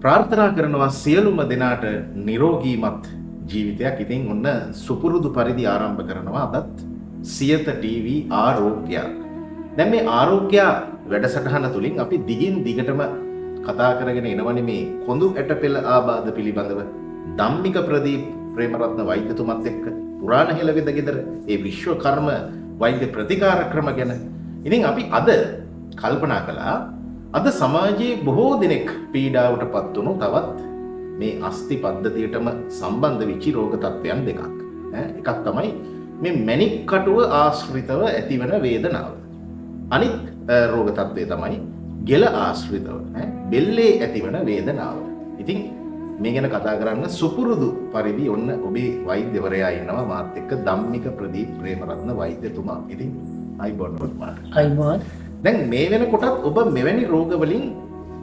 ප්‍රාර්ථනා කරනවා සියලුම දෙනාට නිරෝගීමත් ජීවිතයක්. ඉතින් ඔන්න සුපුරුදු පරිදි ආරම්භ කරනවා අදත් සියත ටීවී ආරෝග්‍ය. දැන් මේ ආරෝග්‍ය වැඩසටහන තුලින් අපි දිගින් දිගටම කතා කරගෙන එනවනේ මේ කොඳු ඇටපෙළ ආබාධ පිළිබඳව. ධම්මික ප්‍රදීප් ප්‍රේමරත්න වෛද්‍යතුමත් එක්ක පුරාණ හෙළවෙද ගෙදර ඒ විශ්වකර්ම වෛද්‍ය ප්‍රතිකාර ක්‍රම ගැන. ඉතින් අපි අද කල්පනා කළා අද සමාජයේ බොහෝ දෙනෙක් පීඩාවට පත් වුණු තවත් මේ අස්ථි පද්ධතියටම සම්බන්ධ වෙච්ච රෝග තත්ත්වයන් දෙකක්. එකක් තමයි මේ මැණික් කටුව ආශ්‍රිතව ඇතිවන වේදනාව. අනිත් රෝග තත්ත්වය තමයි ගෙල ආශ්‍රිතව බෙල්ලේ ඇතිවන වේදනාව. ඉතින් මේ ගැන කතා කරන්න සුපුරුදු පරිදි ඔන්න ඔබේ වෛද්‍යවරයා ඉන්නවා මාත් එක්ක ධම්මික ප්‍රදීප් ප්‍රේමරත්න වෛද්‍යතුමා. ඉතින් අයිබෝන් වත්මාට. අයිබෝන්. දැන් මේ වෙනකොටත් ඔබ මෙවැනි රෝග වලින්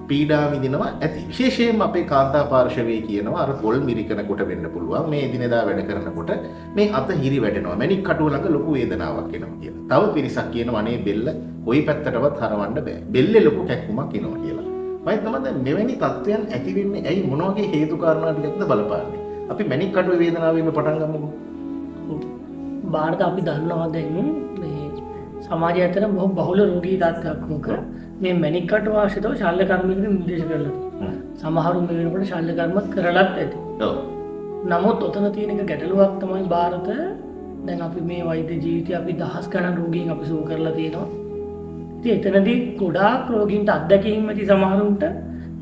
පීඩා විඳිනවා ඇති. විශේෂයෙන්ම අපේ කාන්තා පාර්ශවයේ කියනවා අර පොල් මිරිකනකොට වෙන්න පුළුවන් මේ එදිනෙදා වැඩ කරනකොට මේ අත හිරි වැටෙනවා. මැණික් කටුව ළඟ ලොකු වේදනාවක් එනවා කියලා. තව පිරිසක් කියනවා අනේ බෙල්ල කොයි පැත්තටවත් හරවන්න බෑ. බෙල්ලේ ලොකු කැක්කුමක් එනවා කියලා. මම තමයි දැන් මෙවැනි තත්ත්වයන් ඇති වෙන්නේ ඇයි මොන වගේ හේතු කාරණා ටිකක්ද බලපාන්නේ. අපි මැණික් කටුවේ වේදනාවෙම පටන් ගමුකෝ. බාහිරට අපි දන්නවා දැන් මේ සමාජය අතර බහුල රෝගී තත්ත්වයක් මොක මේ මැණික් කටුව ආශ්‍රිතව ශල්‍ය කර්මයකට නිර්දේශ කරලා තියෙනවා. සමහරු මේ වෙනකොට ශල්‍ය කර්ම කරලත් ඇති. ඔව්. නමුත් ඔතන තියෙන එක ගැටලුවක් තමයි ಭಾರತ දැන් අපි මේ වෛද්‍ය ජීවිතය අපි දහස් ගණන් රෝගීන් අපි සුව කරලා තියෙනවා. ඉතින් එතනදී ගොඩාක් රෝගීන්ට අත්දැකීම් ඇති සමහරුන්ට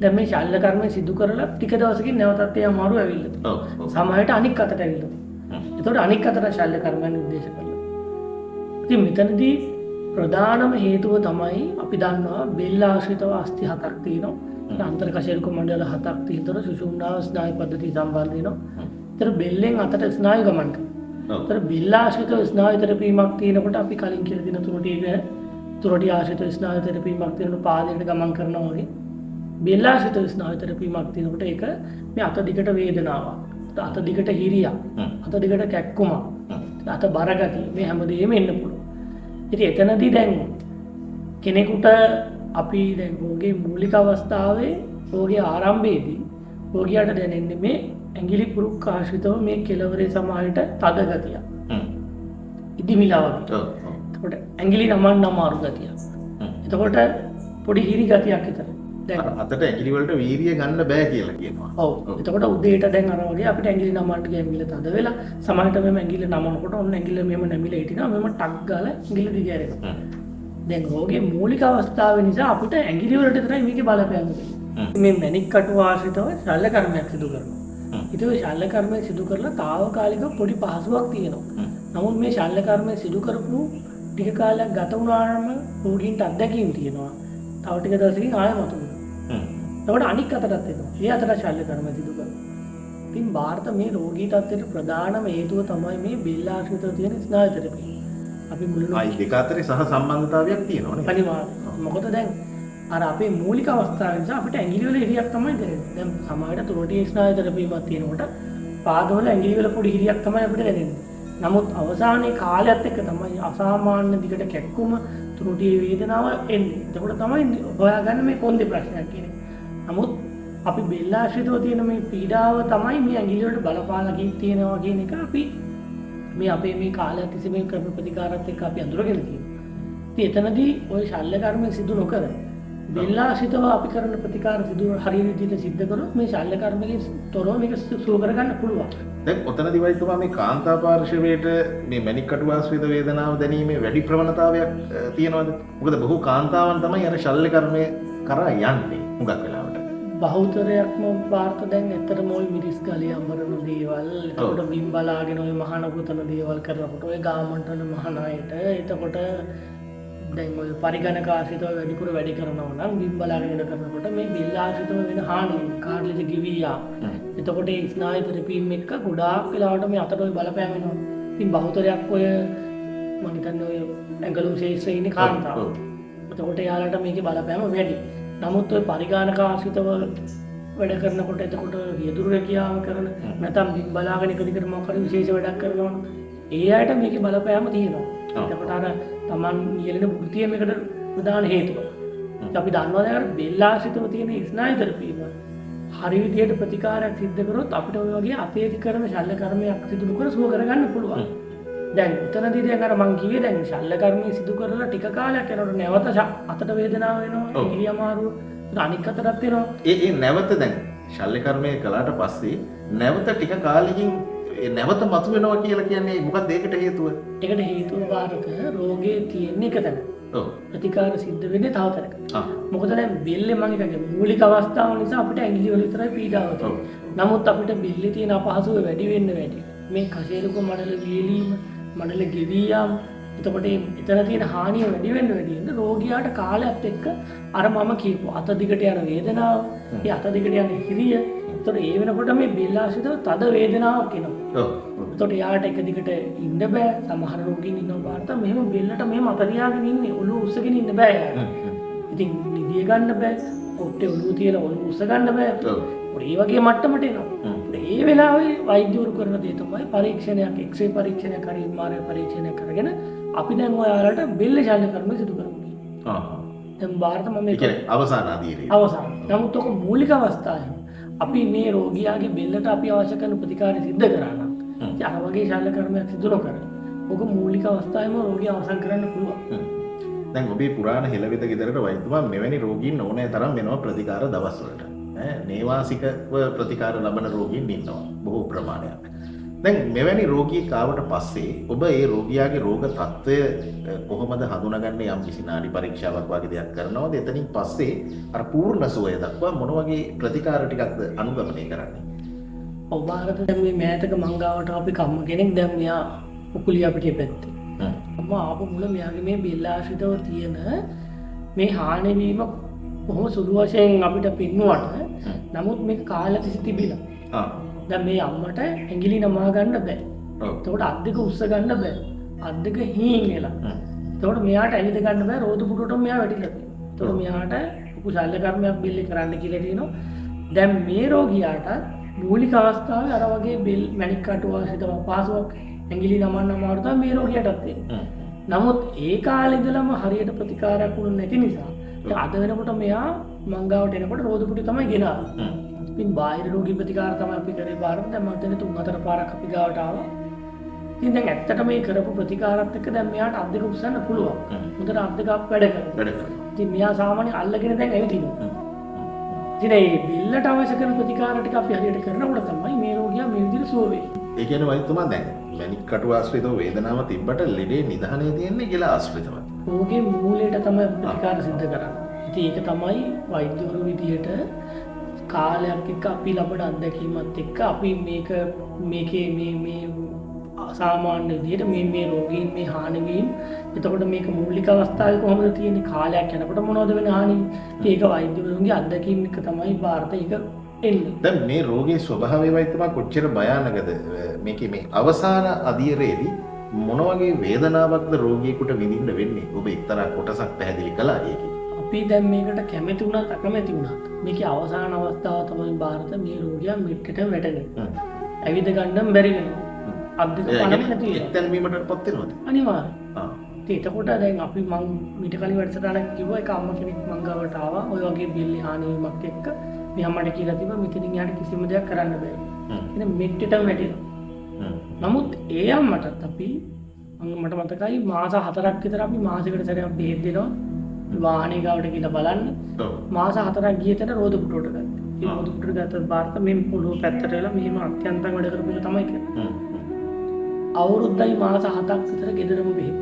දැන් මේ ශල්‍ය කර්මය සිදු කරලා ටික දවසකින් නැවතත් ඒ අමාරු ඇවිල්ලා. ඔව්. සමහරට අනික් අතට ඇවිල්ලා. එතකොට අනික් අතට ශල්‍ය කර්මය නිර්දේශ කරලා. ඉතින් මෙතනදී ප්‍රධානම හේතුව තමයි අපි දන්නවා බෙල්ල ආශ්‍රිතව අස්ථි හතක් තියෙනවා. අන්තර කශේරුක මණ්ඩල හතක් තියෙනවා. සුෂුම්නාව ස්නායු පද්ධතිය සම්බන්ධ වෙනවා. ඒතර බෙල්ලෙන් අතට ස්නායු ගමන් කරනවා. ඒතර බෙල්ල ආශ්‍රිතව ස්නායු තෙරපීමක් තියෙනකොට අපි කලින් කියලා දින තුරටි ආශ්‍රිතව ස්නායු තෙරපීමක් තියෙනකොට පාදයට ගමන් කරනවා වගේ බෙල්ල ආශ්‍රිතව ස්නායු තෙරපීමක් තියෙනකොට ඒක මේ අත දිගට වේදනාවක්. අත දිගට හිරියක්. අත දිගට කැක්කුමක්. අත බර ගතිය මේ හැමදේම එන්න පුළුවන්. ඉතින් එතනදී දැන් කෙනෙකුට අපි දැන් රෝගයේ මූලික අවස්ථාවේ රෝගයේ ආරම්භයේදී රෝගියාට දැනෙන්නේ මේ ඇඟිලි පුරුක් ආශ්‍රිතව මේ කෙළවරේ සමාහයට තද ගතිය. ඉදිමිලාවක්. එතකොට ඇඟිලි නමන්න අමාරු ගතිය. එතකොට පොඩි හිරි ගතියක් විතර. දැන් අතට ඇඟිලි වලට වීර්ය ගන්න බෑ කියලා කියනවා. ඔව්. එතකොට උදේට දැන් අර වගේ අපිට ඇඟිලි නමන්න ගිය ඇඟිල්ල තද වෙලා සමහරට මෙම ඇඟිල්ල නමනකොට ඔන්න ඇඟිල්ල මෙහෙම නැමිලා හිටිනවා මෙහෙම ටක් ගාලා ඇඟිල්ල දිගහැරෙනවා. දැන් රෝගයේ මූලික අවස්ථාව නිසා අපිට ඇඟිලි වලට විතරයි මේකේ බලපෑම තියෙන්නේ. මේ මැණික් කටුව ආශ්‍රිතව ශල්‍ය කර්මයක් සිදු කරනවා. ඊට පස්සේ ශල්‍ය කර්මය සිදු කරලා తాවකාලිකව පොඩි පහසුවක් තියෙනවා. නමුත් මේ ශල්‍ය කර්මය සිදු කරපු ටික කාලයක් ගත වුණාම රෝගීන්ට අත්දැකීම් තියෙනවා. තව ටික දවසකින් ආයෙ මතුවෙනවා. එතකොට අනික් අතටත් එනවා. ඒ අතට ශල්‍ය කර්ම සිදු කරනවා. ඉතින් ಭಾರತ මේ රෝගී තත්ත්වයට ප්‍රධානම හේතුව තමයි මේ බෙල්ල ආශ්‍රිතව තියෙන ස්නායු තෙරපිය. අපි මුලින්ම අයි දෙක අතරේ සහ සම්බන්ධතාවයක් තියෙනවනේ. අනිවාර්යයෙන්. මොකද දැන් අර අපේ මූලික අවස්ථාව නිසා අපිට ඇඟිලි වල හිරියක් තමයි දැනෙන්නේ. දැන් සමහරවිට තුරටි ස්නායු තෙරපීමක් තියෙනකොට පාදවල ඇඟිලි වල පොඩි හිරියක් තමයි අපිට දැනෙන්නේ. නමුත් අවසානයේ කාලයත් එක්ක තමයි අසාමාන්‍ය දිගට කැක්කුම තුරටි වේදනාව එන්නේ. එතකොට තමයි හොයාගන්න මේ කොන්දේ ප්‍රශ්නයක් කියන්නේ. නමුත් අපි බෙල්ල ආශ්‍රිතව තියෙන මේ පීඩාව තමයි මේ ඇඟිලි වලට බලපාලා තියෙනවා කියන එක අපි මේ අපේ මේ කාලය තිස්සේ මේ කරපු ප්‍රතිකාරات එක්ක අපි අඳුරගෙන තියෙනවා. ඉතින් එතනදී ওই ශල්‍ය කර්ම සිදු නොකර බෙල්ල ආශ්‍රිතව අපි කරන ප්‍රතිකාර සිදු හරිය විදිහට සිද්ධ කරොත් මේ ශල්‍ය කර්මකින් තොරව මේක සුව කරගන්න පුළුවන්. දැන් ඔතනදී වයිතුමා මේ කාන්තා පාර්ශවයට මේ මැණික් කටුව ආශ්‍රිත වේදනාව දැනීමේ වැඩි ප්‍රවණතාවයක් තියෙනවද? මොකද බොහෝ කාන්තාවන් තමයි අර ශල්‍ය කර්මය කරා යන්නේ හුඟක් වෙලාවට. බහුතරයක්ම ಭಾರತ දැන් ඇත්තටම ওই මිරිස් ගලේ අඹරන දේවල් එතකොට බිම් බලාගෙන ওই මහාන පුතන දේවල් කරනකොට ওই ගාමන්ටන මහානායට එතකොට දැන් ওই පරිගණක ආශ්‍රිතව වැඩිපුර වැඩි කරනවා නම් බිම් බලාගෙන වැඩ කරනකොට මේ බෙල්ල ආශ්‍රිතව වෙන හානිය කාර්යජ ගිවියා එතකොට ඒ ස්නායු තෙරපීම් එක්ක ගොඩාක් වෙලාවට මේ අතට ওই බලපෑම වෙනවා. ඉතින් බහුතරයක් ඔය මම හිතන්නේ ඔය ඇඟලුම් ශේෂ්ත්‍රයේ ඉන්නේ කාන්තාව. එතකොට එයාලට මේකේ බලපෑම වැඩි. නමුත් ඔය පරිගානක ආශ්‍රිතව වැඩ කරනකොට එතකොට රියදුරු රැකියාව කරන නැත්නම් බිම් බලාගෙන එක දිගට මොකක් හරි විශේෂ වැඩක් කරනවා නම් ඒ අයට මේකේ බලපෑම තියෙනවා. එතකොට අර Taman නියැලෙන වෘත්තිය මේකට ප්‍රධාන හේතුව. අපි දන්නවා දැන් අර බෙල්ල ආශ්‍රිතව තියෙන ස්නායු තෙරපීම හරි විදියට ප්‍රතිකාරයක් සිද්ධ කරොත් අපිට ඔය වගේ අතීත කරන ශල්‍ය කර්මයක් සිදු කර සුව කරගන්න පුළුවන්. දැන් උතනදී දැන් අර මං කිව්වේ දැන් ශල්‍ය කර්මය සිදු කරලා ටික කාලයක් යනකොට නැවත අතට වේදනාව වෙනවා, ඉරිය අමාරුව, අනික් අතටත් වෙනවා. ඒ නැවත දැන් ශල්‍ය කර්මය කළාට පස්සේ නැවත ටික කාලෙකින් නැවත මතුවෙනවා කියලා කියන්නේ මොකක්ද ඒකට හේතුව? ඒකට හේතුව වාරක රෝගේ තියෙන එක තැන. ඔව්. ප්‍රතිකාර සිද්ධ වෙන්නේ තව තැනක. මොකද දැන් බෙල්ලේ මම හිතන්නේ මූලික අවස්ථාව නිසා අපිට ඇඟිලි වල විතරයි පීඩාව තියෙන්නේ. නමුත් අපිට බෙල්ලේ තියෙන අපහසුව වැඩි වෙන්න වැඩි. මේ කසේරුක මඩල වියලීම, මඩල ගෙවී යාම, එතකොට එතන තියෙන හානිය වැඩි වෙන්න වැඩි වෙන රෝගියාට කාලයත් එක්ක අර මම කියපු අත දිගට යන වේදනාව, ඒ අත දිගට යන හිරිය, එතකොට ඒ වෙනකොට මේ බෙල්ල ආශ්‍රිතව තද වේදනාවක් එනවා. එතකොට යාට එක දිගට ඉන්න බෑ. සමහර රෝගීන් ඉන්නවා බාරත මෙහෙම බෙල්ලට මෙහෙම අත තියාගෙන ඉන්නේ, ඔළුව උස්සගෙන ඉන්න බෑ යාට. ඉතින් නිදිය ගන්න බෑ, ඔට්ටේ ඔළුව තියලා ඔළුව උස්ස ගන්න බෑ. ඒ වගේ මට්ටමට එනවා. ඒ වෙලාවේ වෛද්‍යවරු කරන දේ තමයි පරීක්ෂණයක්, එක්ස්රේ පරීක්ෂණයක්, හරි MRI පරීක්ෂණයක් කරගෙන අපි දැන් ඔයාලට බෙල්ල ශල්‍ය කර්ම සිදු කරමු. දැන් බාරත මම මේ කියන්නේ අවසාන අධීරේ. අවසාන. නමුත් ඔක මූලික අවස්ථාවේ අපි මේ රෝගියාගේ බෙල්ලට අපි අවශ්‍ය කරන ප්‍රතිකාර සිද්ධ කරා නම් අර වගේ ශල්‍ය කර්මයක් සිදු නොකර ඔක මූලික අවස්ථාවේම රෝගිය අවසන් කරන්න පුළුවන්. දැන් ඔබේ පුරාණ හෙළවෙත ගෙදරට වෛද්‍යතුමා මෙවැනි රෝගීන් ඕනෑ තරම් වෙනවා ප්‍රතිකාර දවස්වලට. නේවාසිකව ප්‍රතිකාර ලබන රෝගීන් ඉන්නවා බොහෝ ප්‍රමාණයක්. දැන් මෙවැනි රෝගියෙක් ආවට පස්සේ ඔබ ඒ රෝගියාගේ රෝග තත්ත්වය කොහොමද හඳුනාගන්නේ? යම් කිසි නාඩි පරීක්ෂාවක් වගේ දෙයක් කරනවද? එතනින් පස්සේ අර පූර්ණ සුවය දක්වා මොන වගේ ප්‍රතිකාර ටිකක්ද අනුගමනය කරන්නේ? ඔව් බාරත දැන් මේ මෑතක මංගාවට අපි කම්ම කෙනෙක් දැන් මෙයා උකුලිය අපිට පැත්තේ. අම්මා ආපු මුල මෙයාගේ මේ බෙල්ල ආශ්‍රිතව තියෙන මේ හානි වීම කොහොම සුළු වශයෙන් අපිට පින්නුවට නමුත් මේක කාලය තිස්සේ තිබිලා. දැන් මේ අම්මට ඇඟිලි නමා ගන්න බෑ. එතකොට අත් දෙක උස්ස ගන්න බෑ. අත් දෙක හීන් වෙලා. එතකොට මෙයාට ඇවිද ගන්න බෑ. රෝද පුටුවටම මෙයා වැටිලා තියෙනවා. එතකොට මෙයාට කුසල්‍ය කර්මයක් බෙල්ලේ කරන්න කියලා කියනවා. දැන් මේ රෝගියාට මූලික අවස්ථාවේ අර වගේ බෙල් මැණික් කටුව ආශ්‍රිතව පාසුවක් ඇඟිලි නමන්න අමාරු තමයි මේ රෝගියාටත් තියෙන්නේ. නමුත් ඒ කාලේ ඉඳලම හරියට ප්‍රතිකාරයක් වුණ නැති නිසා අද වෙනකොට මෙයා මංගාවට එනකොට රෝද පුටුව තමයි ගෙනාවේ. ඉතින් බාහිර රෝගී ප්‍රතිකාර තමයි අපි කරේ බාරම. දැන් මම දැන් 3-4 පාරක් අපි ගාවට ආවා. ඉතින් දැන් ඇත්තටම මේ කරපු ප්‍රතිකාරات එක්ක දැන් මෙයාට අත් දෙක උස්සන්න පුළුවන්. හොඳට අත් දෙක වැඩ කරනවා. ඉතින් මෙයා සාමාන්‍ය අල්ලගෙන දැන් ඇවිදිනවා. ඉතින් මේ බිල්ලට අවශ්‍ය කරන ප්‍රතිකාර ටික අපි හරියට කරනකොට තමයි මේ රෝගියා මේ විදිහට සුව වෙන්නේ. ඒ කියන්නේ වෛද්‍යතුමා දැන් මැණික් කටුව ආශ්‍රිතව වේදනාව තිබ්බට ලෙඩේ නිදහනේ තියෙන්නේ කියලා ආශ්‍රිතව. රෝගේ මූලයට තමයි ප්‍රතිකාර සිද්ධ කරන්නේ. ඉතින් ඒක තමයි වෛද්‍යවරු විදියට කාලයක් එක්ක අපි ලබන අත්දැකීමත් එක්ක අපි මේකේ මේ සාමාන්‍ය විදියට මේ රෝගීන් මේ හානි වීම, එතකොට මේක මූලික අවස්ථාවේ කොහොමද තියෙන්නේ, කාලයක් යනකොට මොනවද වෙන හානි, ඒක වෛද්‍යවරුන්ගේ අත්දැකීම් එක තමයි ಭಾರತ ඒක එන්නේ. දැන් මේ රෝගී ස්වභාවය වෛද්‍යතුමා කොච්චර භයානකද? මේකේ මේ අවසාන අධීරයේදී මොන වගේ වේදනාවක්ද රෝගියෙකුට විඳින්න වෙන්නේ? ඔබ එක්තරා කොටසක් පැහැදිලි කළා ඒකේ. අපි දැන් මේකට කැමති වුණත් අකමැති වුණත් මේකේ අවසාන අවස්ථාව තමයි ಭಾರತ මේ රෝගියා මිට්ටට වැටෙන්නේ. ඇවිද ගන්න බැරි වෙනවා. අද්දක පණක් නැති වෙනවා. එක්තැන් වීමටපත් වෙනවද? අනිවාර්යයෙන්. එතකොට දැන් අපි මං මීට කලින් වැඩසටහනක් කිව්වා එක අම්ම කෙනෙක් මං ගාවට ආවා. ඔය වගේ බෙල්ලේ හානි වීමක් එක්ක මේ අම්මට කියලා තිබ්බා මෙතනින් යාට කිසිම දෙයක් කරන්න බෑ. ඉතින් මිට්ටටම වැටෙනවා. නමුත් ඒ අම්මටත් අපි මට මතකයි මාස 4ක් විතර අපි මාසෙකට සැරයක් බෙහෙත් දෙනවා. වාහනේ ගාවට ගිහලා බලන්න. මාස 4ක් ගිය තැන රෝද පුටුවට ගත්තා. ඒ රෝද පුටුවට ගත්තත් ಭಾರತ මේ පොළොව පැත්තට වෙලා මෙහෙම අත්‍යන්තයෙන් වැඩ කරපු එක තමයි කරන්නේ. අවුරුද්දයි මාස 7ක් විතර ගෙදරම බෙහෙත්.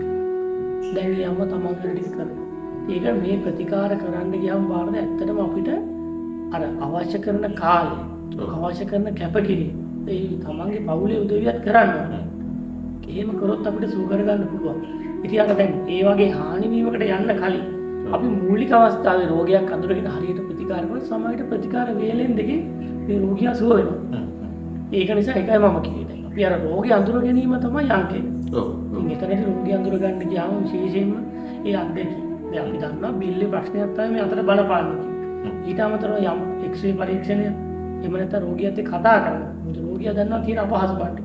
දැන් ඒ අම්මා තමන්ගේ ටික කරනවා. ඒක මේ ප්‍රතිකාර කරන්න ගියාම ಭಾರත ඇත්තටම අපිට අර අවශ්‍ය කරන කාලය, අවශ්‍ය කරන කැපකිරීම, ඒ තමන්ගේ පවුලේ උදවියත් කරන්න ඕනේ. එහෙම කරොත් අපිට සුව කරගන්න පුළුවන්. ඉතින් අර දැන් ඒ වගේ හානි වීමකට යන්න කලින් අපි මූලික අවස්ථාවේ රෝගයක් අඳුරගෙන හරියට ප්‍රතිකාර කරලා සමහරවිට ප්‍රතිකාර වේලෙන් දෙකේ මේ රෝගියා සුව වෙනවා. ඒක නිසා එකයි මම කියන්නේ. අපි අර රෝගය අඳුර ගැනීම තමයි යන්නේ. ඔව්. ඉතින් එතනදී රෝගය අඳුර ගන්න ගියාම විශේෂයෙන්ම ඒ අත්දැකීම. දැන් අපි දන්නවා බිල්ලේ ප්‍රශ්නයක් තමයි මේ අතට බලපාන්නේ. ඊට අමතරව යම් එක්ස්රේ පරීක්ෂණය එහෙම නැත්නම් රෝගියාත් එක්ක කතා කරනවා. මොකද රෝගියා දන්නවා තියෙන අපහසුකම්.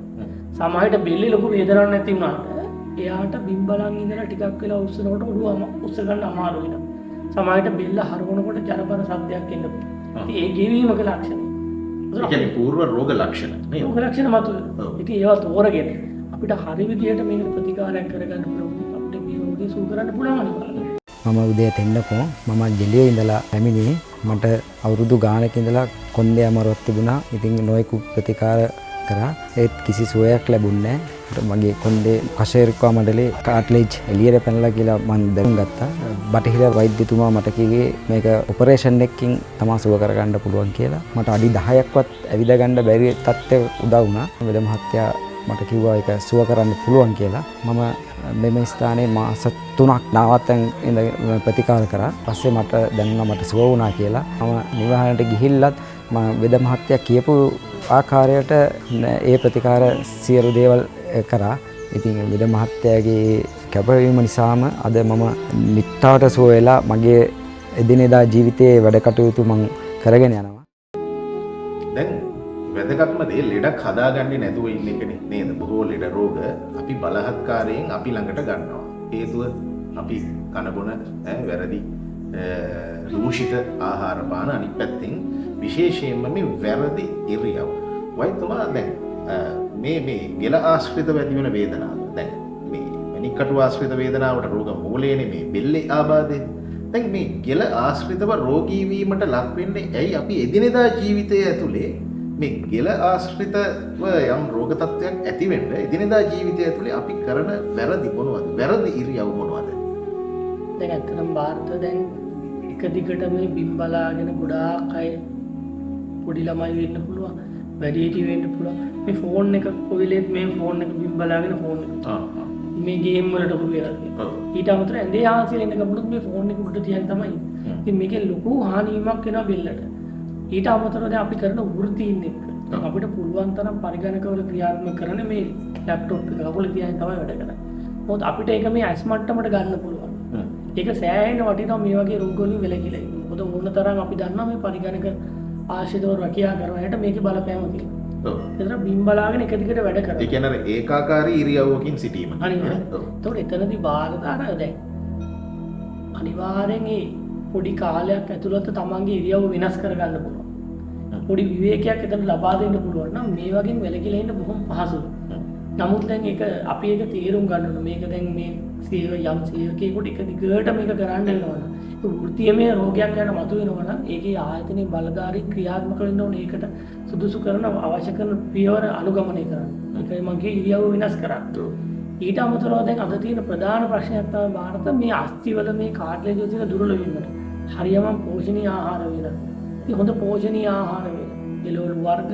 සමහරවිට බෙල්ලේ ලොකු වේදනාවක් නැති වුණාට එයාට බිම් බලන් ඉඳලා ටිකක් වෙලා උස්සනකොට ඔළුව උස්ස ගන්න අමාරු වෙනවා. සමහරවිට බෙල්ල හරවනකොට ජරබර ශබ්දයක් එන්න පුළුවන්. ඒ ගෙවීමක ලක්ෂණ. ඒ කියන්නේ පූර්ව රෝග ලක්ෂණ නේද? රෝග ලක්ෂණ මත. ඔව්. ඉතින් ඒවා තෝරගෙන අපිට හරි විදියට මේකට ප්‍රතිකාරයක් කරගන්න පුළුවන්. අපිට මේ රෝගය සුව කරන්න පුළුවන් අනිවාර්යයෙන්. මම උදේට එන්නකෝ මම ගෙලියේ ඉඳලා පැමිණි මට අවුරුදු ගානක ඉඳලා කොන්දේ අමාරුවක් තිබුණා. ඉතින් නොයෙකුත් ප්‍රතිකාර කරා ඒත් කිසි සුවයක් ලැබුණේ නැහැ. මගේ කොන්දේ කෂේරිකා මඩලේ කාට්ලේජ් එළියට පැනලා කියලා මම දැනුම් ගත්තා. බටහිර වෛද්‍යතුමා මට කිව්වේ මේක ඔපරේෂන් එකකින් තමයි සුව කරගන්න පුළුවන් කියලා. මට අඩි 10ක්වත් ඇවිද ගන්න බැරි තත්ත්වෙ උදා වුණා. වෙද මහත්තයා මට කිව්වා ඒක සුව කරන්න පුළුවන් කියලා. මම මෙම ස්ථානයේ මාස 3ක් නාවතෙන් ප්‍රතිකාර කරා. පස්සේ මට දැනුණා මට සුව වුණා කියලා. මම නිවහනට ගිහිල්ලත් මම වෙද මහත්තයා කියපු ආකාරයට ඒ ප්‍රතිකාර සියලු දේවල් කරා. ඉතින් වෙද මහත්තයාගේ කැපවීම නිසාම අද මම නිට්ටාවට සුව වෙලා මගේ එදිනෙදා ජීවිතයේ වැඩ කටයුතු මම කරගෙන යනවා. දැන් වැදගත්ම දේ ලෙඩක් හදාගන්නේ නැතුව ඉන්න එකනේ නේද? බොහෝ ලෙඩ රෝග අපි බලහත්කාරයෙන් අපි ළඟට ගන්නවා. හේතුව අපි කන බොන වැරදි දූෂිත ආහාර පාන, අනිත් පැත්තෙන් විශේෂයෙන්ම මේ වැරදි ඉරියව්. වෛද්‍යතුමා දැන් මේ ගෙල ආශ්‍රිතව ඇති වෙන වේදනාව, දැන් මේ මණිකටු ආශ්‍රිත වේදනාවට රෝග මූලයනේ මේ බෙල්ලේ ආබාධය. දැන් මේ ගෙල ආශ්‍රිතව රෝගී වීමට ලක් වෙන්නේ ඇයි? අපි එදිනෙදා ජීවිතය ඇතුලේ මේ ගෙල ආශ්‍රිතව යම් රෝග තත්ත්වයක් ඇති වෙන්න එදිනෙදා ජීවිතය ඇතුලේ අපි කරන වැරදි මොනවද? වැරදි ඉරියව් මොනවද? දැන් ඇත්තටම ಭಾರತ දැන් එක දිගට මේ බිම් බලාගෙන ගොඩාක් අය පොඩි ළමයි වෙන්න පුළුවන්, වැඩිහිටි වෙන්න පුළුවන්. මේ ෆෝන් එක කොවිලෙත් මේ ෆෝන් එක බිම් බලාගෙන ෆෝන් එක. මේ ගේම් වලට හුරු වෙලා තියෙනවා. ඊට අමතරව ඇඳේ ආසිල ඉන්න ගමනුත් මේ ෆෝන් එක උඩ තියන් තමයි. ඉතින් මේකේ ලොකු හානියක් වෙනවා බෙල්ලට. ඊට අමතරව දැන් අපි කරන වෘත්තීන් එක්ක අපිට පුළුවන් තරම් පරිගණකවල ක්‍රියාත්මක කරන මේ ලැප්ටොප් එක අපල තියන් තමයි වැඩ කරන්නේ. මොකද අපිට ඒක මේ ඇස් මට්ටමට ගන්න පුළුවන්. ඒක සෑහෙන වටිනවා මේ වගේ රෝග වලින් වෙලකිලා ඉන්න. මොකද මොන තරම් අපි දන්නවා මේ පරිගණක ආශ්‍රිතව රැකියා කරන හැට මේකේ බලපෑම තියෙනවා. ඔව්. ඒතර බිම් බලාගෙන එක දිගට වැඩ කරනවා. ඒ කියන්නේ ඒකාකාරී ඉරියව්වකින් සිටීම. අනිවාර්යයෙන්. ඒතකොට එතනදී බාරදාර දැන් අනිවාර්යෙන් මේ පොඩි කාලයක් ඇතුළත තමන්ගේ ඉරියව්ව වෙනස් කරගන්න පුළුවන්. පොඩි විවේකයක් එතන ලබා දෙන්න පුළුවන් නම් මේ වගේ වෙලකිලා ඉන්න බොහොම පහසුයි. නමුත් දැන් ඒක අපි ඒක තේරුම් ගන්න ඕන. මේක දැන් මේ යම් සේවකයෙකුට එක දිගට මේක කරන්න වෙනවා. ඒක වෘත්තීයමය රෝගයක් යන මතුවෙනවා නම් ඒකේ ආයතනයේ බලධාරී ක්‍රියාත්මක වෙන්න ඕනේ. ඒකට සුදුසු කරන අවශ්‍ය කරන පියවර අනුගමනය කරන්න. ඒකයි මගේ ඉරියව්ව වෙනස් කරන්නේ. ඊට අමතරව දැන් අද තියෙන ප්‍රධාන ප්‍රශ්නයක් තමයි ಭಾರತ මේ අස්තිවල මේ කාර්යලේජ් වල තියෙන දුර්වල වීමට. හරියම පෝෂණීය ආහාර වේලා. ඉතින් හොඳ පෝෂණීය ආහාර වේලා. එළවලු වර්ග,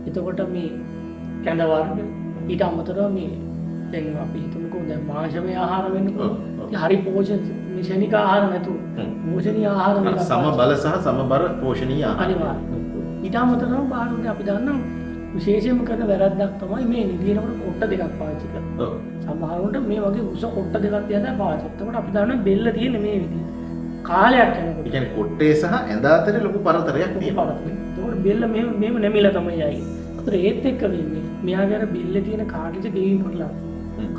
එතකොට මේ කැඳ වර්ග, ඊට අමතරව මේ දැන් අපි හිතමුකෝ දැන් මාංශමය ආහාර වෙන්න පුළුවන්. ඉතින් හරි පෝෂණ මේ ශනික ආහාර නැතුව පෝෂණීය ආහාර වේලා. සම බල සහ සමබර පෝෂණීය ආහාර. අනිවාර්යයෙන්. ඊට අමතරව ಭಾರತයේ අපි දන්නවා විශේෂයෙන්ම කරන වැරද්දක් තමයි මේ නිදිනකොට කොට්ට දෙකක් පාවිච්චි කරනවා. ඔව්. සමහරවිට මේ වගේ උස කොට්ට දෙකක් තියලා පාවිච්චි කරනවා. එතකොට අපි දන්නවා බෙල්ල තියෙන්නේ මේ විදිහට. කාලයක් යනකොට. ඒ කියන්නේ කොට්ටේ සහ ඇඳ අතර ලොකු පරතරයක් තියෙනවා. එතකොට බෙල්ල මෙහෙම නැමිලා තමයි යයි. ඒතර ඒත් එක්ක වෙන්නේ මෙයාගේ අර බෙල්ලේ තියෙන කාටිජ ගෙවීම කරලා.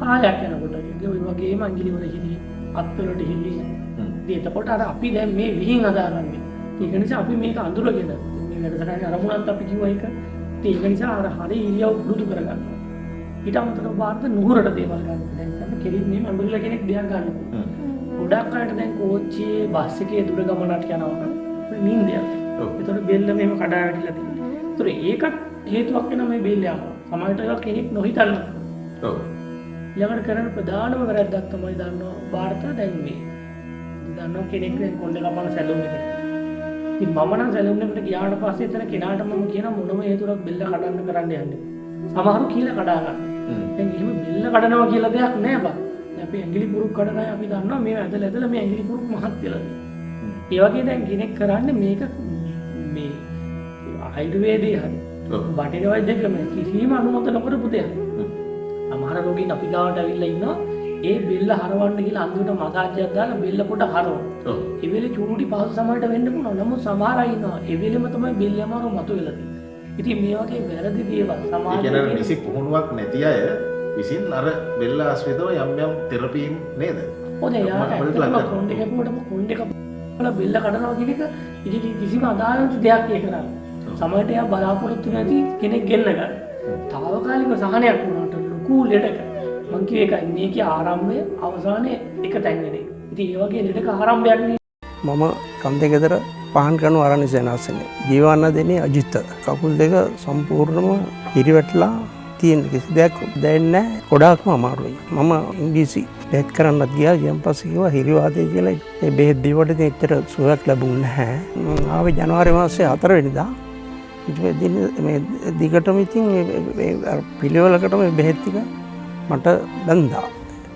කාලයක් යනකොට ඒ වගේම අංගිලි වල හිලි, අත්වලට හිලි. එතකොට අර අපි දැන් මේ විහිං හදාගන්නේ. ඒක නිසා අපි මේක අඳුරගෙන මේ වැඩසටහනේ අරමුණත් අපි කිව්වා ඒක. ඒක නිසා අර හරි ඉරියව් පුරුදු කරගන්න. ඊට අමතරව ಭಾರತ නුහුරට දේවල් ගන්න. දැන් තමයි කෙලින් මේ අඹරිලා කෙනෙක් දෙයක් ගන්න. ගොඩක් අයට දැන් කෝච්චියේ බස් එකේ දුර ගමනක් යනවා නම් නිින්දයක්. ඒතකොට බෙල්ල මෙහෙම කඩා වැටිලා තියෙනවා. ඒතකොට ඒකත් හේතුවක් වෙනවා මේ බෙල්ල යනවා. සමහරට ඒක කෙනෙක් නොහිතන්න. ඔව්. ඊළඟට කරන ප්‍රධානම වැරද්දක් තමයි දන්නවා ಭಾರತ දැන් මේ. දන්නවා කෙනෙක් දැන් කොණ්ඩේ කපන සැලුන් එකට. ඉතින් මම නම් සැලුන් එකට ගියාට පස්සේ එතන කෙනාට මම කියන මොනම හේතුවක් බෙල්ල කඩන්න කරන්න යන්නේ. සමහරු කියලා කඩා ගන්න. දැන් එහෙම බෙල්ල කඩනවා කියලා දෙයක් නෑ බං. අපි ඇඟිලි පුරුක් කඩන අය අපි දන්නවා මේ ඇදලා මේ ඇඟිලි පුරුක් මහත් වෙලා තියෙනවා. ඒ වගේ දැන් කෙනෙක් කරන්නේ මේක මේ ආයුර්වේදයේ හරි බටහිර වෛද්‍යකම කිසිම අනුමත නොකරපු දෙයක්. සමහර රෝගීන් අපි ගාවට ඇවිල්ලා ඉන්නවා ඒ බෙල්ල හරවන්න කියලා අන්තිමට මසාජ් එකක් දාලා බෙල්ල පොඩ හරවනවා. ඒ වෙලේ චූටි පහසු සමහරට වෙන්න පුළුවන්. නමුත් සමහර අය ඉන්නවා ඒ වෙලෙම තමයි බෙල්ල යමාරු මතුවෙලා තියෙන්නේ. ඉතින් මේ වගේ වැරදි දේවල් සමාජයේ කියන නිසි පුහුණුවක් නැති අය විසින් අර බෙල්ල ආශ්‍රිතව යම් යම් තෙරපීම් නේද? ඔතේ යාට කොණ්ඩේ කපුවටම කොණ්ඩේ කපලා බෙල්ල කඩනවා කියන එක ඉතින් කිසිම අදාළ දෙයක් ඒ කරන්නේ. සමහරට එයා බලාපොරොත්තු නැති කෙනෙක් ගෙන්න ගන්න. తాවකාලික සහනයක් වුණාට ලොකු ලෙඩක මං කිය එකයි මේකේ ආරම්භය අවසානයේ එක තැන් වෙන එක. ඉතින් ඒ වගේ ලෙඩක ආරම්භයක් නේ. මම කන්දේ ගෙදර පහන් කරනු ආරණ්‍ය සේනාසනේ. ජීවන්න දෙන්නේ අජිත්. කකුල් දෙක සම්පූර්ණම හිරිවැටලා තියෙන කිසි දෙයක් දැනෙන්නේ නැහැ. ගොඩාක්ම අමාරුයි. මම ඉංග්‍රීසි බෙහෙත් කරන්නත් ගියා. ඊට පස්සේ කිව්වා හිරිවාතය කියලා. ඒ බෙහෙත් දීවට ඉතින් එච්චර සුවයක් ලැබුණේ නැහැ. මම ආවේ ජනවාරි මාසේ 4 වෙනිදා. ඊට පස්සේ මේ දිගටම ඉතින් මේ පිළිවෙලකට මේ බෙහෙත් ටික මට බඳා.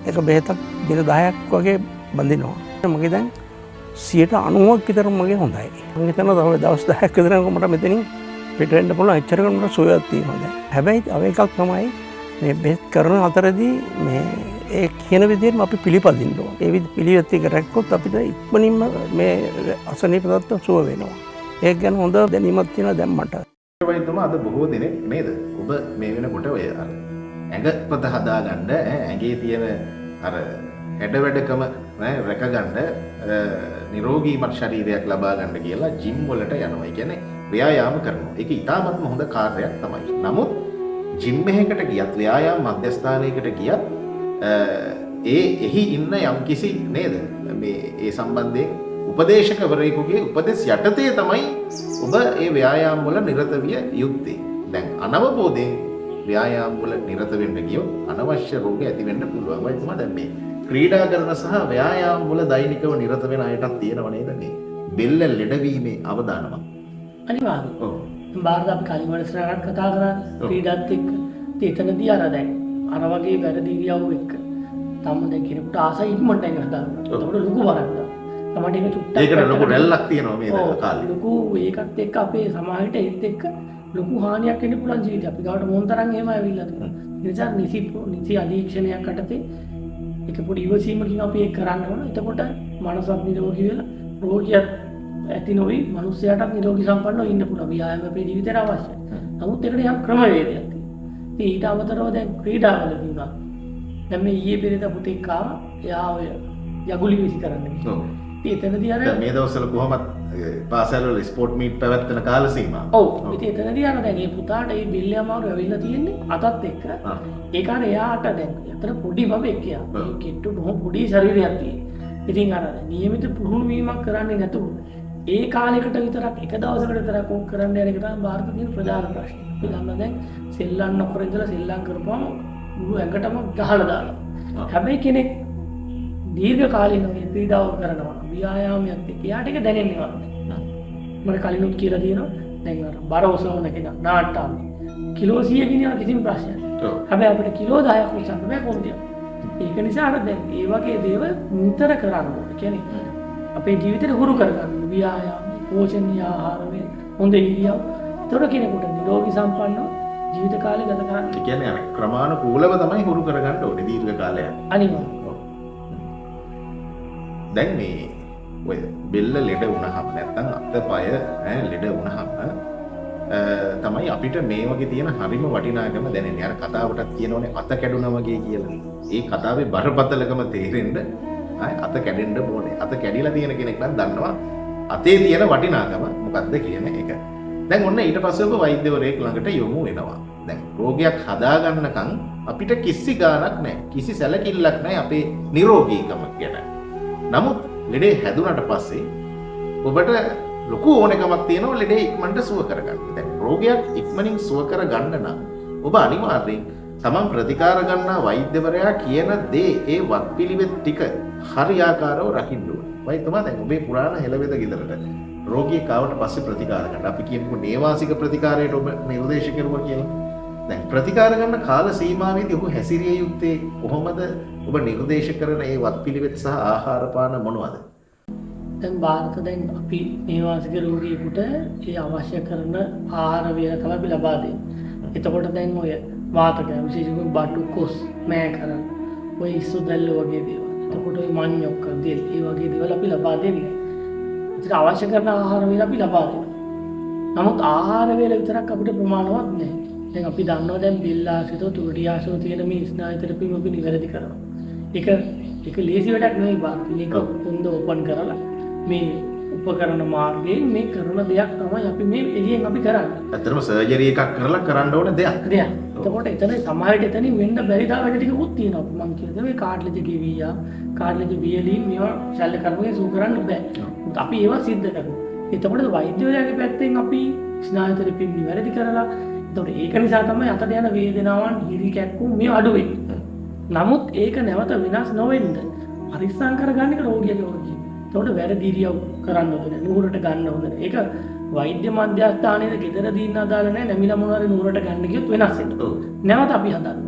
ඒක බෙහෙතක් දින 10ක් වගේ බඳිනවා. මගේ දැන් 90ක් විතර මගේ හොඳයි. මම හිතනවා තව දවස් 10ක් විතර මට මෙතනින් පිට වෙන්න පුළුවන්. එච්චරකට මට සුවයක් තියෙනවා දැන්. හැබැයි තව එකක් තමයි මේ බෙහෙත් කරන අතරදී මේ ඒ කියන විදිහටම අපි පිළිපදින්න ඕන. ඒ පිළිවෙත් එක රැක්කොත් අපිට ඉක්මනින්ම මේ අසනීප තත්ත්ව සුව වෙනවා. ඒක ගැන හොඳ දැනීමක් තියෙනවා දැන් මට. වෛද්‍යතුමා අද බොහෝ දෙනෙක් නේද? ඔබ මේ වෙනකොට ඔය අර ඇඟපත හදාගන්න ඇඟේ තියෙන අර හැඩ වැඩකම රැකගන්න නිරෝගීමත් ශරීරයක් ලබා ගන්න කියලා ජිම් වලට යනවා. ඒ කියන්නේ ව්‍යායාම කරනවා. ඒක ඉතාමත්ම හොඳ කාර්යයක් තමයි. නමුත් ජිම් එකකට ගියත් ව්‍යායාම මධ්‍යස්ථානයකට ගියත් එහි ඉන්න යම්කිසි නේද මේ ඒ සම්බන්ධයෙන් උපදේශකවරයෙකුගේ උපදෙස් යටතේ තමයි ඔබ ඒ ව්‍යායාම වල නිරත විය යුත්තේ. දැන් අනවබෝධයෙන් ව්‍යායාම වල නිරත වෙන්න ගියොත් අනවශ්‍ය රෝග ඇති වෙන්න පුළුවන්. වයිතුමා දැන් මේ ක්‍රීඩා කරන සහ ව්‍යායාම වල දෛනිකව නිරත වෙන අයටත් තියෙනව නේද මේ බෙල්ල ලෙඩවීමේ අවදානමක්? අනිවාර්යයෙන්. ඔව්. බාහිර අපි කලින් වැඩසටහනක් කතා කරා ක්‍රීඩාත් එක්ක. එතනදී අර දැන් අර වගේ වැරදි ඉරියව් එක්ක තම දැන් කෙනෙකුට ආසයි ඉක්මනට එන්න හදාගන්න. ඒකට ලොකු වරක් දාන්න. තමයි ඒක චුට්ටක්. ඒකට ලොකු රැල්ලක් තියෙනවා මේ කාලේ. ලොකු ඒකත් එක්ක අපේ සමාජයට ඒත් එක්ක ලොකු හානියක් වෙන්න පුළුවන් ජීවිතය. අපි ගාවට මොන තරම් එහෙම ඇවිල්ලා තියෙනවා. ඒ නිසා නිසි අධීක්ෂණයක් යටතේ ඒක පොඩි ඉවසීමකින් අපි ඒක කරන්න ඕන. එතකොට මනසත් නිරෝගී වෙලා රෝගියත් ඇති නොවි මිනිස්යාටත් නිරෝගී සම්පන්නව ඉන්න පුළුවන්. ව්‍යායාම අපේ ජීවිතේට අවශ්‍යයි. නමුත් ඒකට යම් ක්‍රමවේදයක් තියෙනවා. ඉතින් ඊට අමතරව දැන් ක්‍රීඩාවලදී උනා. දැන් මේ ඊයේ පෙරේද පුතෙක් ආවා. එයා ඔය යගුලි විසි කරන්න ගියා. ඔව්. ඉතින් එතනදී අර මේ දවස්වල කොහොමද පාසල් වල ස්පෝර්ට් මීට් පැවැත්වෙන කාල සීමාව? ඔව්. ඉතින් එතනදී අර දැන් මේ පුතාට මේ බෙල්ල අමාරු ඇවිල්ලා තියෙන්නේ අතත් එක්ක. ඒක අර එයාට දැන් අතන පොඩි බබෙක් යා. මේ කිට්ටු බොහොම පොඩි ශරීරයක් තියෙනවා. ඉතින් අර නියමිත පුහුණු වීමක් කරන්නේ නැතුව ඒ කාලයකට විතරක් එක දවසකට විතරක් ඕක කරන්න යන එක තමයි ಭಾರತයේ තියෙන ප්‍රධාන ප්‍රශ්නේ. අපි දන්නවා දැන් සෙල්ලම් නොකර ඉඳලා සෙල්ලම් කරපුවම මුළු ඇඟටම ගහලා දානවා. හැබැයි කෙනෙක් දීර්ඝ කාලීනව මේ ක්‍රීඩාව කරනවා ව්‍යායාමයක් එක්ක එයාට ඒක දැනෙන්නේ නැහැ. මම කලිනුත් කියලා තියෙනවා දැන් අර බර ඔසවන කෙනා නාට්ටම් කිලෝ 100 ගෙන යන කිසිම ප්‍රශ්නයක් නැහැ. හැබැයි අපිට කිලෝ 10ක් උස්සන්න බෑ කොහොමද? ඒක නිසා අර දැන් මේ වගේ දේවල් නිතර කරන්න ඕනේ. කියන්නේ අපේ ජීවිතේට හුරු කරගන්න ව්‍යායාම, පෝෂණීය ආහාර වේ, හොඳ ඉරියව්. ඒතකොට කෙනෙකුට නිරෝගී සම්පන්නව ජීවිත කාලය ගත කරන්න. ඒ කියන්නේ අර ක්‍රමානුකූලව තමයි හුරු කරගන්න ඕනේ දීර්ඝ කාලයක්. අනිවාර්යයෙන්. දැන් මේ ඔය බෙල්ල ලෙඩ වුණාම නැත්නම් අතපය ලෙඩ වුණාම තමයි අපිට මේ වගේ තියෙන හරිම වටිනාකම දැනෙන්නේ. අර කතාවටත් කියනෝනේ අත කැඩුනා වගේ කියලා. ඒ කතාවේ බරපතලකම තේරෙන්න අත කැඩෙන්න ඕනේ. අත කැඩිලා තියෙන කෙනෙක් නම් දන්නවා අතේ තියෙන වටිනාකම මොකක්ද කියන එක. දැන් ඔන්න ඊට පස්සේ ඔබ වෛද්‍යවරයෙක් ළඟට යොමු වෙනවා. දැන් රෝගයක් හදාගන්නකම් අපිට කිසි ගාණක් නැහැ. කිසි සැලකිල්ලක් නැහැ අපේ නිරෝගීකම ගැන. නමුත් ලෙඩේ හැදුනට පස්සේ ඔබට ලොකු ඕනකමක් තියෙනවා ලෙඩේ ඉක්මනට සුව කරගන්න. දැන් රෝගයක් ඉක්මනින් සුව කරගන්න නම් ඔබ අනිවාර්යෙන් තමන් ප්‍රතිකාර ගන්නා වෛද්‍යවරයා කියන දේ ඒ වත්පිළිවෙත් ටික හරියාකාරව රකින්න ඕනේ. වෛද්‍යතුමා දැන් ඔබේ පුරාණ හෙළවෙද ගෙදරට රෝගියෙක් ආවට පස්සේ ප්‍රතිකාර ගන්න. අපි කියමුකෝ නේවාසික ප්‍රතිකාරයට ඔබ නිර්දේශ කරුවා කියලා. දැන් ප්‍රතිකාර ගන්න කාල සීමාවෙදී ඔබ හැසිරිය යුත්තේ කොහොමද? ඔබ නිර්දේශ කරන ඒ වත්පිළිවෙත් සහ ආහාර පාන මොනවද? දැන් ಭಾರತ දැන් අපි නේවාසික රෝගියෙකුට ඒ අවශ්‍ය කරන ආහාර වේල තමයි අපි ලබා දෙන්නේ. එතකොට දැන් ඔය වාතක විශේෂයෙන් බඩු කොස් මෑ කරන ඔය ඉස්සුදැල්ල වගේ දේවල්. එතකොට ඔය මඤ්ඤොක්ක දෙල් ඒ වගේ දේවල් අපි ලබා දෙන්නේ. ඒකට අවශ්‍ය කරන ආහාර වේල අපි ලබා දෙනවා. නමුත් ආහාර වේල විතරක් අපිට ප්‍රමාණවත් නැහැ. දැන් අපි දන්නවා දැන් බෙල්ල ආශ්‍රිතව තුරටි ආශ්‍රිතව තියෙන මේ ස්නායු තෙරපිම අපි නිවැරදි කරනවා. ඒක ලේසි වැඩක් නෙවෙයි බා. මේක හොඳ ඕපන් කරලා මේ උපකරණ මාර්ගයෙන් මේ කරන දෙයක් තමයි අපි මේ එළියෙන් අපි කරන්නේ. ඇත්තටම සර්ජරි එකක් කරලා කරන්න ඕන දෙයක්. දෙයක්. එතකොට එතන සමහරවිට එතනින් වෙන්න බැරි දා වැඩ ටිකකුත් තියෙනවා. මම කියන්නේ මේ කාඩ්ලජ් ගෙවියා, කාඩ්ලජ් වියලින් මේවා ශල්‍ය කර්මයේ සූ කරන්න බෑ. අපි ඒවා සිද්ධ කරනවා. එතකොට වෛද්‍යවරයාගේ පැත්තෙන් අපි ස්නායු තෙරපි නිවැරදි කරලා එතකොට ඒක නිසා තමයි අතට යන වේදනාවන් හිරි කැක්කුම් මේ අඩු වෙන්නේ. නමුත් ඒක නැවත වෙනස් නොවෙන්න පරිස්සම් කරගන්න එක රෝගියාගේ වගකීම. එතකොට වැරදි ඉරියව් කරන්න ඕනේ. නුහුරට ගන්න ඕනේ. ඒක වෛද්‍ය මධ්‍යස්ථානයේද ගෙදර දින්න අදාළ නැහැ. නැමිලා මොනවාරි නුහුරට ගන්න ගියොත් වෙනස් වෙනවා. නැවත අපි හදන්න.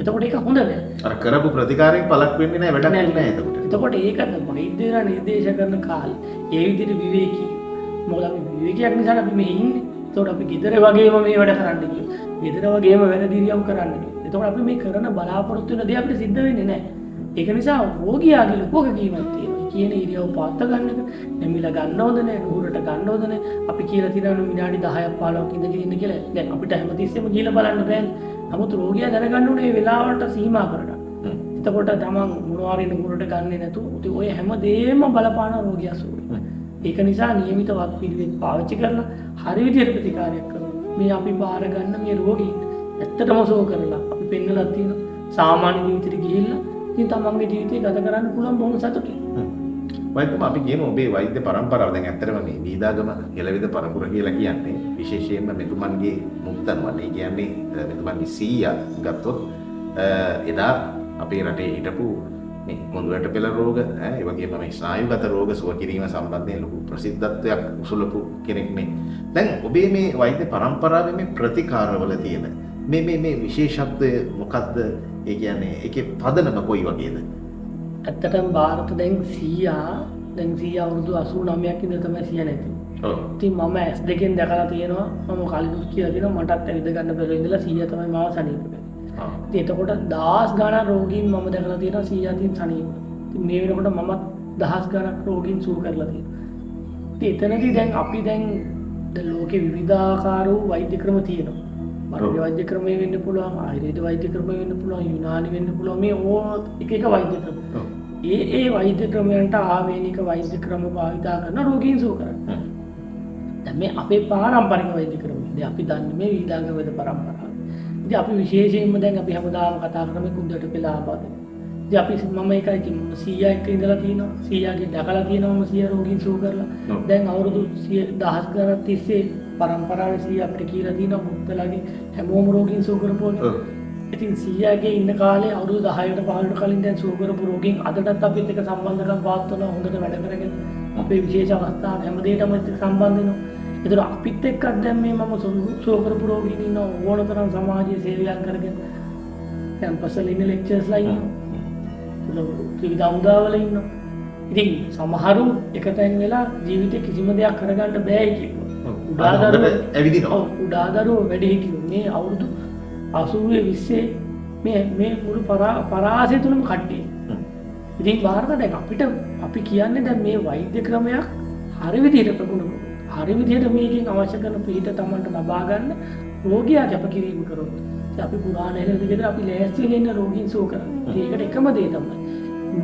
එතකොට ඒක හොඳ නෑ. අර කරපු ප්‍රතිකාරයෙන් පළක් වෙන්නේ නැහැ වැඩක් නැහැ එතකොට. එතකොට ඒකත් වෛද්‍යවරයා නිර්දේශ කරන කාලේ ඒ විදිහට විවේකී. මොකද අපි විවේකයක් නිසා අපි මේ ඉන්නේ. එතකොට අපි ගෙදර වගේම මේ වැඩ කරන්න ගියොත්. ගෙදර වගේම වැරදි ඉරියව් කරන්න ගියොත්. එතකොට අපි මේ කරන බලාපොරොත්තු වෙන දේ අපිට සිද්ධ වෙන්නේ නැහැ. ඒක නිසා රෝගියාගේ ලොකු වගකීමක් තියෙනවා. කියන ඉරියව් පාත්ත ගන්න එක, නැමිලා ගන්න හොඳ නැහැ, නුහුරට ගන්න හොඳ නැහැ. අපි කියලා තියෙනවා විනාඩි 10ක් 15ක් ඉඳගෙන ඉන්න කියලා. දැන් අපිට හැමතිස්සෙම කියලා බලන්න බෑනේ. නමුත් රෝගියා දැනගන්න ඕනේ මේ වෙලාවට සීමා කරගන්න. එතකොට තමන් මොනවාරි නුහුරට ගන්නේ නැතුව ඔය හැමදේම බලපාන රෝගියා සුවයි. ඒක නිසා නියමිත වත් පිළිවෙත් පාවිච්චි කරලා හරි විදිහට ප්‍රතිකාරයක් කරනවා. මේ අපි බාර ගන්න මේ රෝගීන් ඇත්තටම සුව කරලා අපි පෙන්නලා තියෙනවා. සාමාන්‍ය ජීවිතෙට ගිහිල්ලා ඉතින් තමන්ගේ ජීවිතය ගත කරන්න පුළුවන් බොහොම සතුටින්. වෛද්‍යම අපි කියමු ඔබේ වෛද්‍ය පරම්පරාව දැන් ඇත්තටම මේ වීදාගම එළවිද පරපුර කියලා කියන්නේ විශේෂයෙන්ම මෙතුමන්ගේ මුත්තන් වනේ කියන්නේ මෙතුමන්ගේ සීයා ගත්තොත් එදා අපේ රටේ හිටපු මේ මොඳුරට පෙළ රෝග ඒ වගේම මේ ස්නායුගත රෝග සුව කිරීම සම්බන්ධයෙන් ලොකු ප්‍රසිද්ධත්වයක් උසුලපු කෙනෙක් නේ. දැන් ඔබේ මේ වෛද්‍ය පරම්පරාවේ මේ ප්‍රතිකාරවල තියෙන මේ විශේෂත්වය මොකක්ද? ඒ කියන්නේ ඒකේ පදනම කොයි වගේද? ඇත්තටම ಭಾರತ දැන් 100 අවුරුදු 89ක් ඉඳලා තමයි 100 නැති. ඔව්. ඉතින් මම S2 දැකලා තියෙනවා. මම කලින් කියලා දෙනවා මටත් ඇවිද ගන්න බැරුව ඉඳලා 100 තමයි මාව සනීප කරේ. ඉතින් එතකොට 1000 ගණන් රෝගීන් මම දැකලා තියෙනවා 100 අතින් සනීප. ඉතින් මේ වෙනකොට මමත් 1000 ගණන් රෝගීන් සුව කරලා තියෙනවා. ඉතින් එතනදී දැන් අපි දැන් ලෝකේ විවිධාකාර වූ වෛද්‍ය ක්‍රම තියෙනවා. මරණ වෛද්‍ය ක්‍රමය වෙන්න පුළුවන්, ආයුර්වේද වෛද්‍ය ක්‍රමය වෙන්න පුළුවන්, යුනානි වෙන්න පුළුවන්. මේ ඕන එක වෛද්‍ය ක්‍රම. ඒ වෛද්‍ය ක්‍රමයන්ට ආවේනික වෛද්‍ය ක්‍රම භාවිතා කරන රෝගීන් සුව කරනවා. දැන් මේ අපේ පාරම්පරික වෛද්‍ය ක්‍රමය. දැන් අපි දන්නේ මේ වීදාංග වේද පරම්පරාව. ඉතින් අපි විශේෂයෙන්ම දැන් අපි හැමදාම කතා කරන මේ කුණ්ඩට පෙළ ආබාධ. ඉතින් අපි මම ඒකයි කිව්වේ 100 එක්ක ඉඳලා තියෙනවා. 100ගේ දැකලා තියෙනවම 100 රෝගීන් සුව කරලා. දැන් අවුරුදු 1000 ගණන් තිස්සේ පරම්පරාවේ 100 අපිට කියලා තියෙනවා මුත්තලගේ හැමෝම රෝගීන් සුව කරපුවා. ඉතින් 100ගේ ඉන්න කාලේ අවුරුදු 10කට 15කට කලින් දැන් සුව කරපු රෝගීන් අදටත් අපිත් එක්ක සම්බන්ධකම් පවත්වනවා හොඳට වැඩ කරගෙන. අපේ විශේෂ අවස්ථා හැමදේටම සම්බන්ධ වෙනවා. ඒතර අපිත් එක්කත් දැන් මේ මම සුව කරපු රෝගීන් ඉන්න ඕනතරම් සමාජයේ සේවයක් කරගෙන කැම්පස් වල ඉන්න ලෙක්චර්ස්ලා ඉන්නවා. විවිධ උදාවල ඉන්නවා. ඉතින් සමහරු එකතෙන් වෙලා ජීවිතේ කිසිම දෙයක් කරගන්න බෑ කියනවා. උදාදරුව ඇවිදිනවා. උදාදරුව වැඩි හිටියෝ මේ අවුරුදු 80 20 මේ මුළු පරාසය තුනම කට්ටිය. ඉතින් බාහිරට දැන් අපිට අපි කියන්නේ දැන් මේ වෛද්‍ය ක්‍රමයක් හරි විදිහට ප්‍රගුණ කරනවා. හරි විදිහට මේකෙන් අවශ්‍ය කරන පිළිත තමන්ට ලබා ගන්න රෝගියා කැපකිරීම කරොත් අපි පුරාණ හෙළ විදිහට අපි ලෑස්ති වෙලා ඉන්න රෝගීන් සුව කරනවා. ඒකට එකම දේ තමයි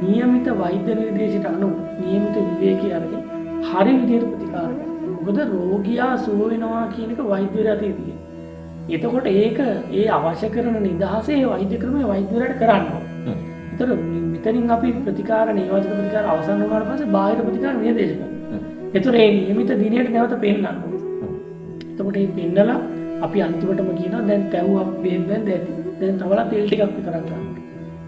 නියමිත වෛද්‍ය නිර්දේශයට අනුව නියමිත විවේකී අරගෙන හරි විදිහට ප්‍රතිකාර කරනවා. මොකද රෝගියා සුව වෙනවා කියන එක වෛද්‍යවරයා තියෙන්නේ. එතකොට ඒක ඒ අවශ්‍ය කරන නිදහසේ වෛද්‍ය ක්‍රමයේ වෛද්‍යවරයාට කරන්න ඕනේ. ඒතර මෙතනින් අපි ප්‍රතිකාර නේවාසික ප්‍රතිකාර අවසන් වුණාට පස්සේ බාහිර ප්‍රතිකාර නිර්දේශ කරනවා. ඒතර ඒ නියමිත දිනයට නැවත පෙන්නන්න ඕනේ. එතකොට මේ පෙන්නලා අපි අන්තිමටම කියනවා දැන් තැව්වක් වේදෙන් දැන් තවලා තෙල් ටිකක් විතරක් ගන්න.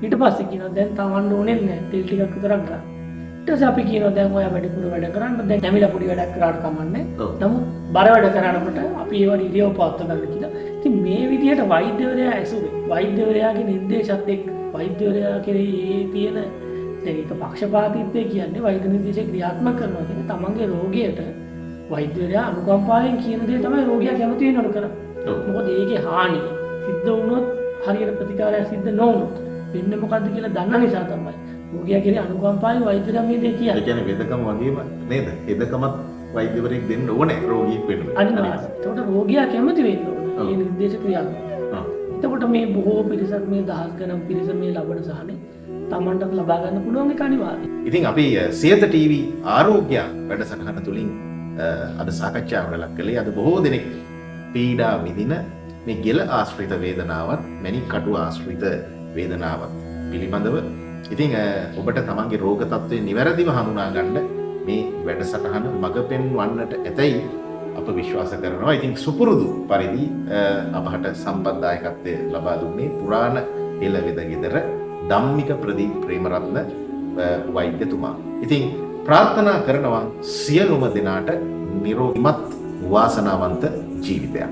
ඊට පස්සේ කියනවා දැන් තවන්න ඕනේ නැහැ තෙල් ටිකක් විතරක් ගන්න. ඊට පස්සේ අපි කියනවා දැන් ඔයා වැඩිපුර වැඩ කරන්න දැන් නැමිලා පොඩි වැඩක් කරාට කමන්නේ. නමුත් බර වැඩ කරනකොට අපි ඒවට ඉරියව් පවත්ව ගන්න කියලා. ඉතින් මේ විදිහට වෛද්‍යවරයා ඇසුරේ වෛද්‍යවරයාගේ නිර්දේශات එක්ක වෛද්‍යවරයා කෙරෙහි තියෙන ඒක පක්ෂපාතීත්වය කියන්නේ වෛද්‍ය නිර්දේශය ක්‍රියාත්මක කරනවා කියන්නේ තමන්ගේ රෝගියට වෛද්‍යවරයා අනුකම්පාවෙන් කියන දේ තමයි රෝගියා කැමති වෙනවලු කරන්නේ. මොකද ඒකේ හානිය සිද්ධ වුණොත් හරියට ප්‍රතිකාරය සිද්ධ නොවුනොත් වෙන්නේ මොකද්ද කියලා දන්න නිසා තමයි රෝගියා කෙරේ අනුකම්පාවෙන් වෛද්‍යවරයා මේ දේ කියන්නේ. ඒ කියන්නේ වෙදකම වගේම නේද? වෙදකමත් වෛද්‍යවරයෙක් දෙන්න ඕනේ රෝගියෙක් වෙන්න. අනිවාර්යයෙන්. ඒකට රෝගියා කැමති වෙන්න ඕනේ. මේ නිර්දේශ ක්‍රියාත්මක. එතකොට මේ බොහෝ පිරිසක් මේ දහස් ගණන් පිරිස මේ ලබන සහනේ තමන්ටත් ලබා ගන්න පුළුවන් එක අනිවාර්යයි. ඉතින් අපි සියත TV ආරෝග්‍ය වැඩසටහන තුලින් අද සාකච්ඡාවට ලක් කළේ අද බොහෝ දෙනෙක් පීඩා විඳින මේ ගෙල ආශ්‍රිත වේදනාවත් මැණික් කටු ආශ්‍රිත වේදනාවත් පිළිබඳව. ඉතින් ඔබට තමන්ගේ රෝග තත්ත්වය නිවැරදිව හඳුනා ගන්න මේ වැඩසටහන මඟ පෙන්වන්නට ඇතැයි අප විශ්වාස කරනවා. ඉතින් සුපුරුදු පරිදි අපහට සම්බන්ධායකත්වය ලබා දුන්නේ පුරාණ එළවෙද ගෙදර ධම්මික ප්‍රදීප් ප්‍රේමරත්න වෛද්‍යතුමා. ඉතින් ප්‍රාර්ථනා කරනවා සියලුම දෙනාට නිරෝගීමත් වාසනාවන්ත ජීවිතයක්.